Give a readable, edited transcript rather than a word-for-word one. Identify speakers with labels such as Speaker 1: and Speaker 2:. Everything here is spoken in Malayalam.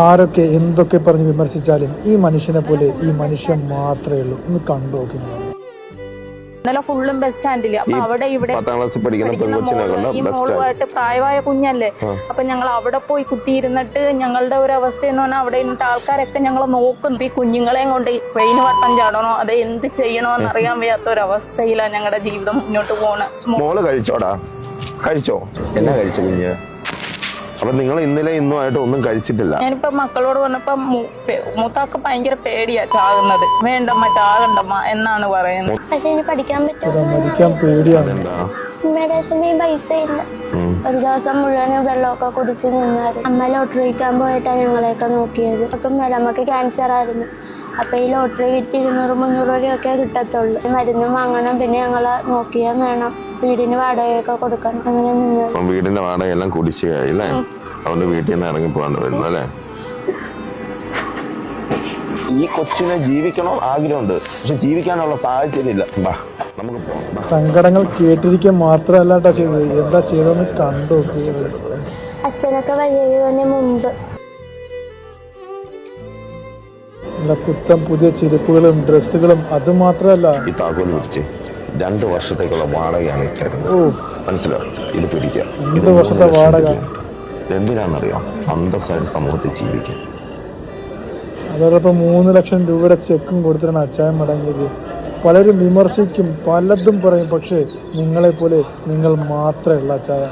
Speaker 1: ആരൊക്കെ എന്തൊക്കെ പറഞ്ഞ് വിമർശിച്ചാലും ഈ മനുഷ്യനെ പോലെ ഈ മനുഷ്യൻ മാത്രമേ ഉള്ളൂ. ഒന്ന് കണ്ടു നോക്കി.
Speaker 2: ഇന്നലെ ഫുള്ളും ബസ് സ്റ്റാൻഡില്. അപ്പൊ അവിടെ ഇവിടെ ഈ മോളുമായിട്ട് പ്രായമായ കുഞ്ഞല്ലേ. അപ്പൊ ഞങ്ങൾ അവിടെ പോയി കുത്തിയിരുന്നിട്ട് ഞങ്ങളുടെ ഒരു അവസ്ഥ എന്ന് പറഞ്ഞാൽ അവിടെ ഇരുന്നിട്ട് ആൾക്കാരൊക്കെ ഞങ്ങളെ നോക്കുന്നു. ഈ കുഞ്ഞുങ്ങളെയും കൊണ്ട് ട്രെയിന് വട്ടം ചാടണോ അത് എന്ത് ചെയ്യണോ എന്നറിയാൻ വയ്യാത്ത ഒരവസ്ഥയിലാണ് ഞങ്ങളുടെ ജീവിതം മുന്നോട്ട് പോണ.
Speaker 3: മോള് കഴിച്ചോ എന്നാ കഴിച്ചു കുഞ്ഞ്? അപ്പൊ നിങ്ങൾ ഇന്നലെ ഇന്നുമായിട്ട് ഒന്നും കഴിച്ചിട്ടില്ല?
Speaker 2: ഞാനിപ്പോ മക്കളോട് പറഞ്ഞപ്പോ മൂത്താക്ക് ഭയങ്കര പേടിയാ ചാകുന്നത്. വേണ്ടമ്മ ചാകണ്ടമ്മ എന്നാണ് പറയുന്നത്.
Speaker 4: പക്ഷെ ഇനി പഠിക്കാൻ
Speaker 1: മരിക്കാൻ പേടിയാണ്.
Speaker 4: അമ്മയുടെ പൈസ ഇല്ല. ഒരു ദിവസം മുഴുവനും വെള്ളമൊക്കെ കുടിച്ച് നിന്നായിരുന്നു. അമ്മ ലോട്ടറി വിൽക്കാൻ പോയിട്ടാണ് ഞങ്ങളെയൊക്കെ നോക്കിയത്. അപ്പം അമ്മക്ക് ക്യാൻസർ ആയിരുന്നു. അപ്പൊ ഈ ലോട്ടറി വിറ്റ് 200-300 രൂപയൊക്കെ കിട്ടത്തുള്ളൂ. മരുന്നും വാങ്ങണം, പിന്നെ ഞങ്ങളെ നോക്കിയാൽ വേണം, വീടിന് വാടകയൊക്കെ കൊടുക്കണം. അങ്ങനെ നിന്ന്
Speaker 3: വീടിന്റെ വാടക എല്ലാം കുടിശ്ശികയായില്ലേ? അതുകൊണ്ട് വീട്ടിൽ നിന്ന് ഇറങ്ങി പോകാണ്ട് വരുന്നു അല്ലേ? ഈ കൊച്ചിനെ ജീവിക്കണോ ആഗ്രഹമുണ്ട്, പക്ഷെ ജീവിക്കാനുള്ള സാഹചര്യം ഇല്ല. നമുക്ക്
Speaker 1: സങ്കടങ്ങൾ കേട്ടിരിക്കാൻ മാത്രമല്ല ചെയ്തത്, എന്താ ചെയ്തെന്ന് കണ്ടു.
Speaker 4: അച്ഛനൊക്കെ വലിയതിന് മുമ്പ്
Speaker 1: കുത്തം പുതിയ ചെരുപ്പുകളും ഡ്രസ്സുകളും അത് മാത്രമല്ല,
Speaker 3: ഈ താക്കോൽ പിടിച്ച് 2 വർഷത്തേക്കുള്ള വാടകയാണ് ഇത്തരുന്നത്. മനസ്സിലാവും? ഇത് പിടിക്കാം.
Speaker 1: 2 വർഷത്തെ വാടക
Speaker 3: എന്തിനാണെന്നറിയാം? അന്തസ്സായിട്ട് സമൂഹത്തിൽ ജീവിക്കാൻ.
Speaker 1: അതോടൊപ്പം 3 ലക്ഷം രൂപയുടെ ചെക്കും കൊടുത്തിട്ടാണ് അച്ചായൻ മടങ്ങിയത്. പലരും വിമർശിക്കും, പലതും പറയും, പക്ഷേ നിങ്ങളെപ്പോലെ നിങ്ങൾ മാത്രമേ ഉള്ള അച്ചായ.